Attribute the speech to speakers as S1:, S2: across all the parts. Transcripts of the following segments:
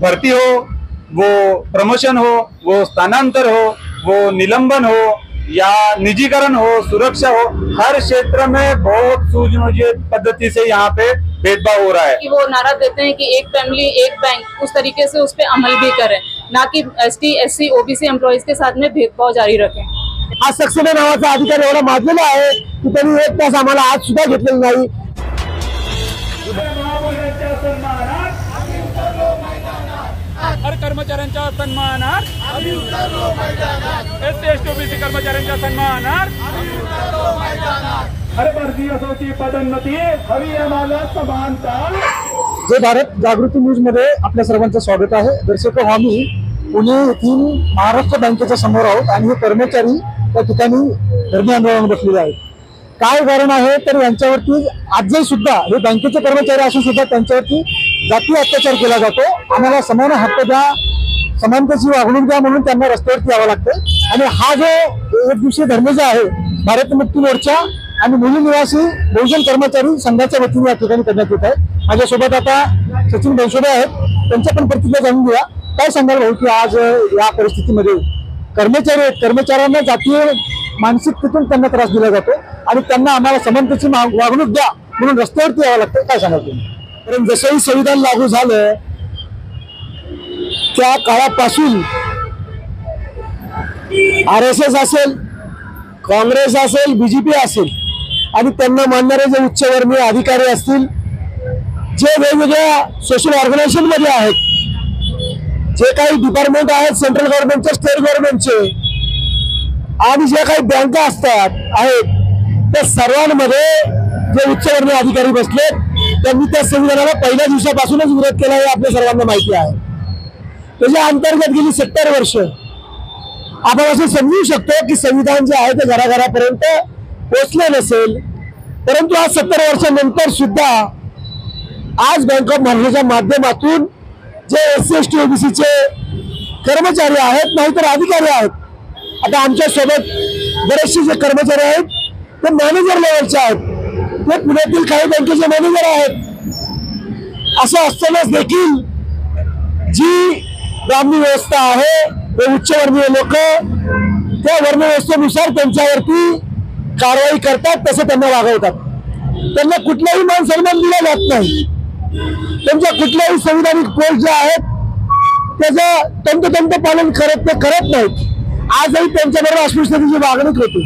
S1: भर्ती हो, वो प्रमोशन हो, वो स्थानांतर हो, वो निलंबन हो या निजीकरण हो, सुरक्षा हो, हर क्षेत्र में बहुत सुनियोजित पद्धति से यहाँ पे भेदभाव हो रहा है।
S2: कि वो नारा देते हैं कि एक फैमिली एक बैंक, उस तरीके से उस पर अमल भी करें, ना कि ST SC OBC एम्प्लॉइज के साथ में भेदभाव जारी रखें।
S3: आज सक्सेना नावाचा अधिकारी एवढा माजलेला आहे की त्यांनी एक तास आम्हाला आज सुद्धा घेतलेला नाही।
S4: हर कर्मचाऱ्यांच्या सन्मानार्थ SC ST OBC कर्मचाऱ्यांच्या सन्मानार्थ हर भारतीय असोची पदोन्नती हवी आम्हाला समानता।
S3: जय भारत जागृती न्यूज मध्ये आपल्या सर्वांचं स्वागत आहे। दर्शक हो, आम्ही पुणे येथील महाराष्ट्र बँकेच्या समोर आहोत आणि हे कर्मचारी त्या ठिकाणी धरणे आंदोलनात बसलेले आहेत। काय कारण आहे तर यांच्यावरती आजही सुद्धा हे बँकेचे कर्मचारी असून सुद्धा त्यांच्यावरती जातीय अत्याचार केला जातो। आम्हाला समान हक्क द्या, समानतेची वागणूक द्या म्हणून त्यांना रस्त्यावरती यावं लागतं। आणि हा जो एक दिवसीय धरणे जो आहे भारत मुक्ती मोर्चा आणि मुली निवासी बहुजन कर्मचारी संघाच्या वतीने या ठिकाणी करण्यात येत आहे। माझ्यासोबत आता सचिन बनसोडे आहेत, त्यांच्या पण प्रतिक्रिया जाणून घेऊया। काय सांगाल भाऊ की आज या परिस्थितीमध्ये कर्मचाऱ्यांना जातीय मानसिकतेतून त्यांना त्रास दिला जातो आणि त्यांना आम्हाला समानतेची वागणूक द्या म्हणून रस्त्यावरती यावं लागतं, काय सांगाल तुम्ही? कारण जसंही संविधान लागू झालं त्या काळापासून RSS असेल, काँग्रेस असेल, BJP असेल आणि त्यांना मानणारे जे उच्चवर्णीय अधिकारी असतील, जे वेगवेगळ्या सोशल ऑर्गनायझेशन मध्ये आहेत, जे काही डिपार्टमेंट आहेत सेंट्रल गव्हर्नमेंटचे, स्टेट गव्हर्नमेंटचे आणि जे काही बँका असतात आहेत, त्या सर्वांमध्ये जे उच्चवर्णीय अधिकारी बसले त्यांनी त्या संविधानाला पहिल्या दिवसापासूनच विरोध केला हे आपल्या सर्वांना माहिती आहे। त्याच्या अंतर्गत गेली 70 वर्ष आपण असं समजू शकतो की संविधान जे आहे ते घराघरापर्यंत पोहोचले नसेल, परंतु आज 70 वर्षांनंतर सुद्धा आज बँक ऑफ महाराष्ट्राच्या माध्यमातून जे SC ST OBC चे कर्मचारी आहेत नाहीतर अधिकारी आहेत, आता आमच्या सोबत बरेचसे जे कर्मचारी आहेत ते मॅनेजर लेवलचे आहेत, ते पुण्यातील काही बँकेचे मॅनेजर आहेत। असं असतानाच देखील जी ग्रामीण व्यवस्था आहे ते उच्चवर्णीय लोक त्या वर्णव्यवस्थेनुसार त्यांच्यावरती कारवाई करतात, तसं त्यांना वागवतात। त्यांना कुठलाही मान सन्मान दिला जात नाही, त्यांच्या कुठल्याही संविधानिक पोस्ट जे आहेत त्याचं तंतोतंत पालन करत नाहीत। आजही त्यांच्याबरोबर अस्पृश्यतेची वागणूक होती।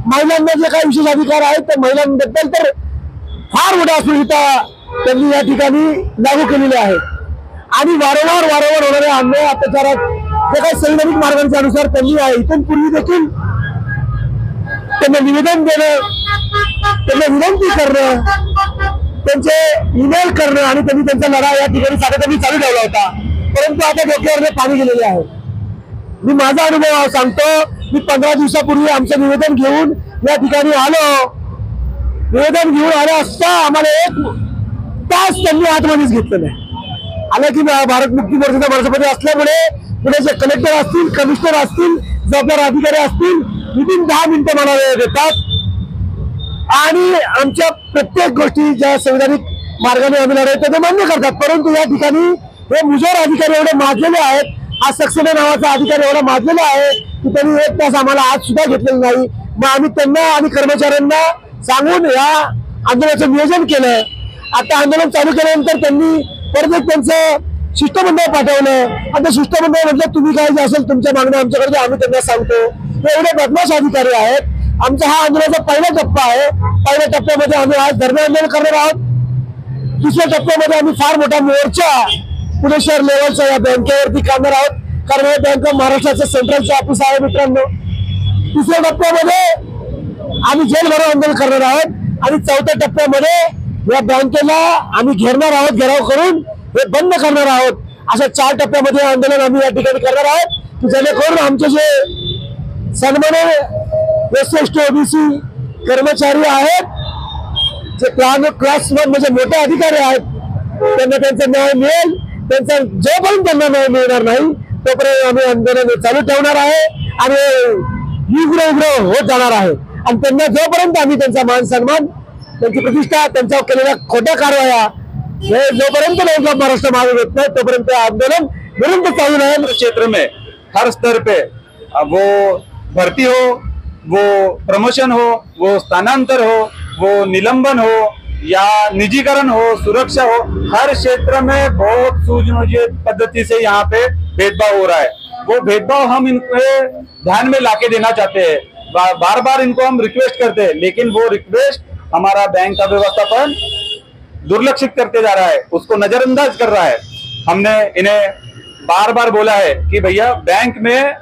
S3: महिलांना जे काही विशेष अधिकार आहेत त्या महिलांबद्दल तर फार मोठा अस्पृश्यता त्यांनी या ठिकाणी लागू केलेली आहे आणि वारंवार होणाऱ्या अन्याय अत्याचारात जे काही संविधानिक मार्गांच्या अनुसार त्यांनी इथून पूर्वी देखील त्यांना निवेदन देणं, त्यांना विनंती करणं, त्यांचे ईमेल करणं आणि त्यांनी त्यांचा लढा या ठिकाणी सातत्याने चालू ठेवला होता, परंतु आता डोक्यावर पाणी गेलेले आहे। मी माझा अनुभव सांगतो, मी 15 दिवसापूर्वी आमचं निवेदन घेऊन या ठिकाणी आलो। निवेदन घेऊन आले असता आम्हाला 1 तास त्यांनी आतमध्येच घेतलं नाही। आलं की भारत मुक्ती मोर्चाचा वर्षपती असल्यामुळे पुण्याचे कलेक्टर असतील, कमिशनर असतील, जबाबदार अधिकारी असतील, विदिन 10 मिनिटं मला वेळ देतात आणि आमच्या प्रत्येक गोष्टी ज्या संविधानिक मार्गाने आम्ही लढवतो ते मान्य करतात। परंतु या ठिकाणी हे मुजोर अधिकारी एवढे माजलेले आहेत, आज सक्सेना नावाचा अधिकारी एवढा माजलेला आहे की त्यांनी 1 तास आम्हाला आज सुद्धा घेतलेलं नाही। मग आम्ही त्यांना आणि कर्मचाऱ्यांना सांगून या आंदोलनाचं नियोजन केलं। आता आंदोलन चालू केल्यानंतर त्यांनी परत एक त्यांचं शिष्टमंडळ पाठवलं। आता शिष्टमंडळ म्हटलं तुम्ही काय जे असेल तुमच्या मागण्या आमच्याकडे आम्ही त्यांना सांगतो। हे एवढे बदमाश अधिकारी आहेत। आमचा हा आंदोलनाचा पहिला टप्पा आहे। पहिल्या टप्प्यामध्ये आम्ही आज धरणे आंदोलन करणार आहोत। दुसऱ्या टप्प्यामध्ये आम्ही फार मोठा मोर्चा पुणे शहर लेवलचा या बँकेवरती काढणार आहोत, कारण हे बँक ऑफ महाराष्ट्राचं सेंट्रलचं ऑफिस आहे मित्रांनो। तिसऱ्या टप्प्यामध्ये आम्ही जेलभरो आंदोलन करणार आहोत आणि चौथ्या टप्प्यामध्ये या बँकेला आम्ही घेरणार आहोत, घेराव करून हे बंद करणार आहोत। अशा 4 टप्प्यामध्ये आंदोलन आम्ही या ठिकाणी करणार आहोत की जेणेकरून आमचे जे सन्माननीय SC ST OBC कर्मचारी आहेत, जे क्लास 1 म्हणजे मोठे अधिकारी आहेत, त्यांना त्यांचा न्याय मिळेल। त्यांचा जोपर्यंत त्यांना न्याय मिळणार नाही तोपर्यंत आम्ही आंदोलन चालू ठेवणार आहे आणि उग्र होत जाणार आहे। आणि त्यांना जोपर्यंत आम्ही त्यांचा मान सन्मान, त्यांची प्रतिष्ठा, त्यांच्यावर केलेल्या खोट्या कारवाया हे जोपर्यंत बँक ऑफ महाराष्ट्र मागे घेत नाही तोपर्यंत आंदोलन निरंतर चालू राहील.
S1: क्षेत्र में हर स्तर पे वो भर्ती हो, वो प्रमोशन हो, वो स्थानांतर हो, वो निलंबन हो या निजीकरण हो, सुरक्षा हो, हर क्षेत्र में बहुत सुनियोजित पद्धति से यहाँ पे भेदभाव हो रहा है. वो भेदभाव हम इनके ध्यान में लाके देना चाहते हैं. बार बार इनको हम रिक्वेस्ट करते हैं, लेकिन वो रिक्वेस्ट हमारा बैंक का व्यवस्थापन दुर्लक्षित करते जा रहा है, उसको नजरअंदाज कर रहा है. हमने इन्हें बार बार बोला है कि भैया बैंक में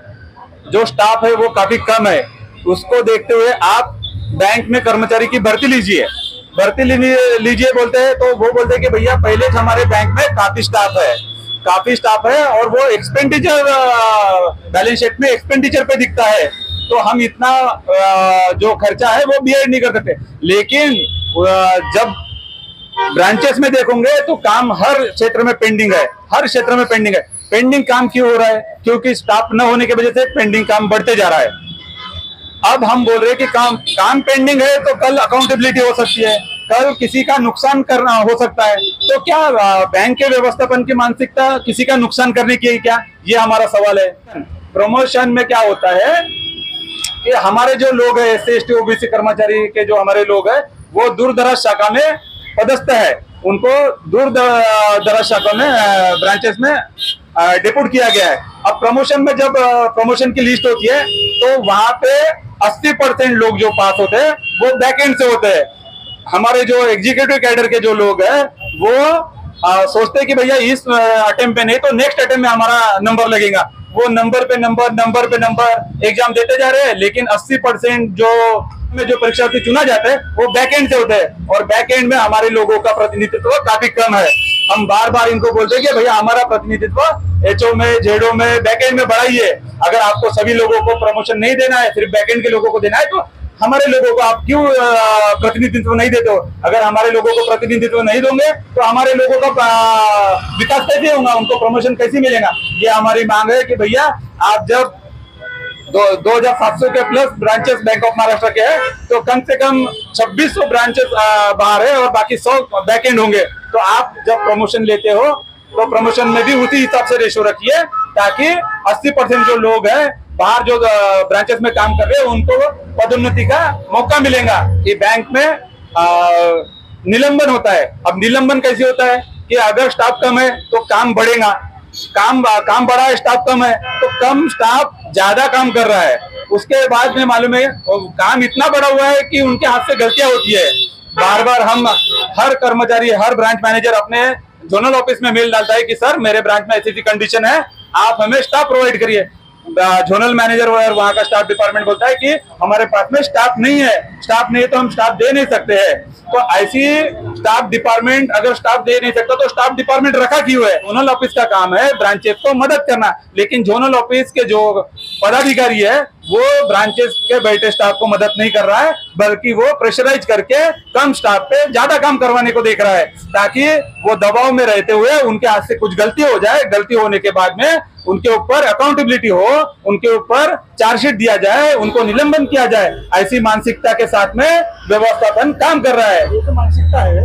S1: जो स्टाफ है वो काफी कम है, उसको देखते हुए आप बैंक में कर्मचारी की भर्ती लीजिए बोलते हैं. तो वो बोलते हैं कि भैया पहले हमारे बैंक में काफी स्टाफ है और वो एक्सपेंडिचर बैलेंस शीट में एक्सपेंडिचर पे दिखता है, तो हम इतना जो खर्चा है वो बियर नहीं कर सकते. लेकिन जब ब्रांचेस में देखोगे तो काम हर क्षेत्र में पेंडिंग है. पेंडिंग काम क्यों हो रहा है? क्योंकि स्टाफ न होने की वजह से पेंडिंग काम बढ़ते जा रहा है. अब हम बोल रहे हैं कि काम पेंडिंग है तो कल अकाउंटेबिलिटी हो सकती है, कल किसी का नुकसान करना हो सकता है. तो क्या बैंक के व्यवस्थापन की मानसिकता किसी का नुकसान करने की है क्या? ये हमारा सवाल है. प्रमोशन में क्या होता है कि हमारे जो लोग हैं SC ST OBC कर्मचारी के जो हमारे लोग हैं वो दूर दराज शाखा में पदस्थ है, उनको दूर दराज शाखा में ब्रांचेस में डिप्यूट किया गया है. अब प्रमोशन में जब प्रमोशन की लिस्ट होती है तो वहां पे 80% लोग जो पास होते हैं वो बैक एंड से होते हैं. हमारे जो एग्जीक्यूटिव कैडर के जो लोग हैं वो सोचते हैं कि भैया इस अटेम्प्ट पे नहीं तो नेक्स्ट अटेम्प्ट में हमारा नंबर लगेगा. वो नंबर पे नंबर एग्जाम देते जा रहे हैं, लेकिन 80% जो परीक्षार्थी चुना जाता है वो बैक एंड से होते हैं और बैक एंड में हमारे लोगों का प्रतिनिधित्व काफी कम है. हम बार बार इनको बोलते हैं कि भैया हमारा प्रतिनिधित्व HO में, ZO में, बैक एंड में बढ़ाइए. अगर आपको सभी लोगों को प्रमोशन नहीं देना है, सिर्फ बैक एंड के लोगों को देना है, तो हमारे लोगों को आप क्यों प्रतिनिधित्व नहीं देते हो? अगर हमारे लोगों को प्रतिनिधित्व नहीं दोगे तो हमारे लोगों का विकास कैसे होगा, उनको प्रमोशन कैसे मिलेगा? ये हमारी मांग है कि भैया आप जब 2700 के plus branches bank of Maharashtra के हैं तो कम से कम 2600 ब्रांचेस बाहर है और बाकी 100 बैक एंड होंगे. तो आप जब प्रमोशन लेते हो तो प्रमोशन में भी उसी हिसाब से रेशो रखिए ताकि 80% जो लोग हैं बाहर जो ब्रांचेस में काम कर रहे हैं उनको पदोन्नति का मौका मिलेगा. कि बैंक में निलंबन होता है. अब निलंबन कैसे होता है कि अगर स्टाफ कम है तो काम बढ़ेगा, काम बढ़ा है, स्टाफ कम है तो कम स्टाफ ज्यादा काम कर रहा है. उसके बाद में मालूम है काम इतना बड़ा हुआ है कि उनके हाथ से गलतियां होती है. बार बार हम हर कर्मचारी, हर ब्रांच मैनेजर अपने जोनल ऑफिस में मेल डालता है कि सर मेरे ब्रांच में ऐसी कंडीशन है, आप हमें स्टाफ प्रोवाइड करिए. जोनल मैनेजर और वहाँ का स्टाफ डिपार्टमेंट बोलता है कि हमारे पास में स्टाफ नहीं है तो हम स्टाफ दे नहीं सकते हैं. तो ऐसी स्टाफ डिपार्टमेंट अगर स्टाफ दे नहीं सकता तो स्टाफ डिपार्टमेंट रखा क्यों है? जोनल ऑफिस का काम है ब्रांचेस को मदद करना, लेकिन जोनल ऑफिस के जो पदाधिकारी है वो ब्रांचेस के बैठे स्टाफ को मदद नहीं कर रहा है, बल्कि वो प्रेशराइज करके कम स्टाफ पे ज्यादा काम करवाने को देख रहा है ताकि वो दबाव में रहते हुए उनके हाथ से कुछ गलती हो जाए. गलती होने के बाद में उनके ऊपर अकाउंटेबिलिटी हो, उनके ऊपर चार्जशीट दिया जाए, उनको निलंबन किया जाए. ऐसी मानसिकता के साथ में व्यवस्थापन काम कर रहा है.
S3: ये तो मानसिकता है,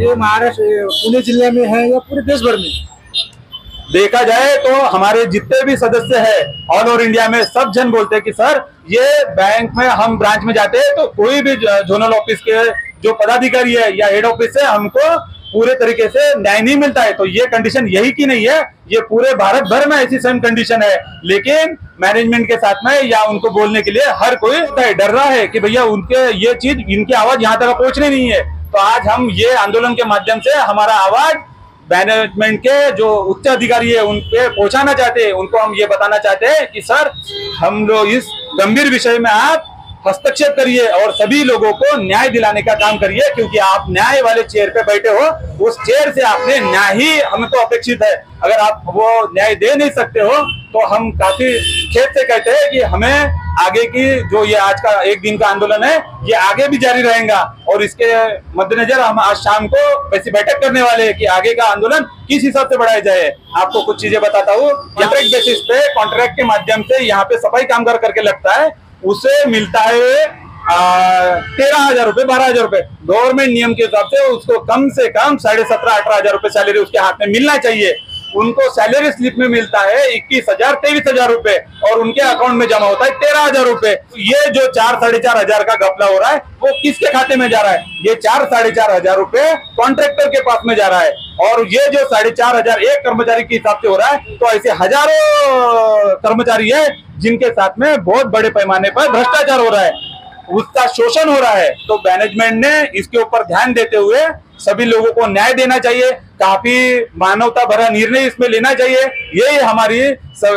S3: ये महाराष्ट्र पुणे जिले में है या पूरे देश भर में
S1: देखा जाए तो हमारे जितने भी सदस्य हैं ऑल ओवर इंडिया में सब जन बोलते हैं कि सर ये बैंक में हम ब्रांच में जाते हैं तो कोई भी जोनल ऑफिस के जो पदाधिकारी है या हेड ऑफिस है हमको पूरे तरीके से न्याय नहीं मिलता है. तो ये कंडीशन यही की नहीं है, ये पूरे भारत भर में ऐसी सेम कंडीशन है. लेकिन मैनेजमेंट के साथ में या उनको बोलने के लिए हर कोई डर रहा है कि भैया उनके ये चीज, इनकी आवाज यहाँ तक पहुंचनी नहीं है. तो आज हम ये आंदोलन के माध्यम से हमारा आवाज मैनेजमेंट के जो उच्च अधिकारी है उन पे पहुंचाना चाहते हैं. उनको हम ये बताना चाहते हैं कि सर हम लोग इस गंभीर विषय में आप हस्तक्षेप करिए और सभी लोगों को न्याय दिलाने का काम करिए, क्योंकि आप न्याय वाले चेयर पे बैठे हो. उस चेयर से आपने न्याय ही हमको अपेक्षित है. अगर आप वो न्याय दे नहीं सकते हो तो हम काफी खेद से कहते हैं कि हमें आगे की जो ये आज का एक दिन का आंदोलन है ये आगे भी जारी रहेगा. और इसके मद्देनजर हम आज शाम को वैसी बैठक करने वाले हैं कि आगे का आंदोलन किस हिसाब से बढ़ाया जाए. आपको कुछ चीजें बताता हूँ. कॉन्ट्रैक्ट बेसिस पे, कॉन्ट्रैक्ट के माध्यम से यहाँ पे सफाई कामगार करके लगता है, उसे मिलता है 13,000 रुपए, 12,000 रुपए गवर्नमेंट नियम के हिसाब से उसको कम से कम 17,500-18,000 रुपए सैलरी उसके हाथ में मिलना चाहिए। उनको सैलरी स्लिप में मिलता है 21,000 23,000 रुपए और उनके अकाउंट में जमा होता है 13,000 रुपए। ये जो 4-4,500 का घपला हो रहा है वो किसके खाते में जा रहा है? ये 4-4,500 रुपए कॉन्ट्रैक्टर के पास में जा रहा है। और ये जो 4,500 एक कर्मचारी के हिसाब से हो रहा है, तो ऐसे हजारों कर्मचारी है जिनके साथ में बहुत बड़े पैमाने पर भ्रष्टाचार हो रहा है, उसका शोषण हो रहा है। तो मैनेजमेंट ने इसके ऊपर ध्यान देते हुए सभी लोगों को न्याय देना चाहिए, काफी मानवता भरा निर्णय इसमें लेना चाहिए। यही हमारी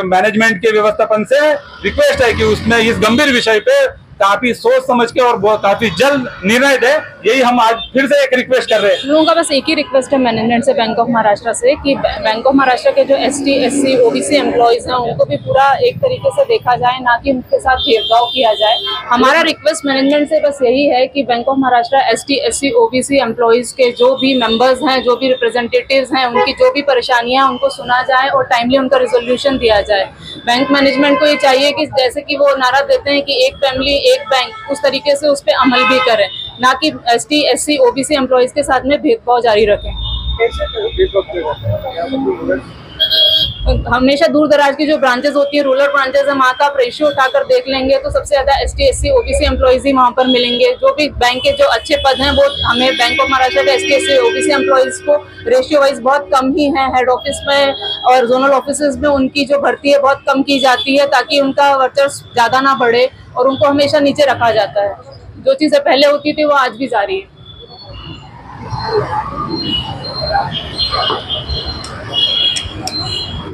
S1: मैनेजमेंट के व्यवस्थापन से रिक्वेस्ट है कि उसमें इस गंभीर विषय पे काफी सोच समझ के और काफी जल्द निर्णय दे। यही हम आज फिर से एक रिक्वेस्ट कर रहे हैं।
S2: लोगों का बस एक ही रिक्वेस्ट है मैनेजमेंट से बैंक ऑफ महाराष्ट्र से कि बैंक ऑफ महाराष्ट्र के जो ST SC OBC एम्प्लॉयज हैं उनको भी पूरा एक तरीके से देखा जाए, ना कि उनके साथ भेदभाव किया जाए। हमारा रिक्वेस्ट मैनेजमेंट से बस यही है कि bank of Maharashtra ST SC OBC employees के जो भी मेंबर्स हैं, जो भी रिप्रेजेंटेटिव्स हैं, उनकी जो भी परेशानियां हैं उनको सुना जाए और टाइमली उनका रिजोल्यूशन दिया जाए। बैंक मैनेजमेंट को ये चाहिए कि जैसे कि वो नारा देते हैं कि एक फैमिली एक बैंक, उस तरीके से उस पर अमल भी करें, ना कि ST SC OBC एम्प्लॉयज के साथ में भेदभाव जारी रखें। हमेशा दूर दराज की जो ब्रांचेस होती है, रूरल ब्रांचेस है, वहाँ का आप रेशियो उठाकर देख लेंगे तो सबसे ज्यादा ST SC OBC एम्प्लॉयज ही वहाँ पर मिलेंगे। जो भी बैंक के जो अच्छे पद हैं वो हमें बैंक ऑफ महाराष्ट्र के ST SC OBC एम्प्लॉयज को रेशियो वाइज बहुत कम ही है। हेड ऑफिस में और जोनल ऑफिस में उनकी जो भर्ती है बहुत कम की जाती है ताकि उनका वर्चस्व ज्यादा ना बढ़े और उनको हमेशा नीचे रखा जाता है। जो चीजें पहले होती थी वो आज भी जारी है।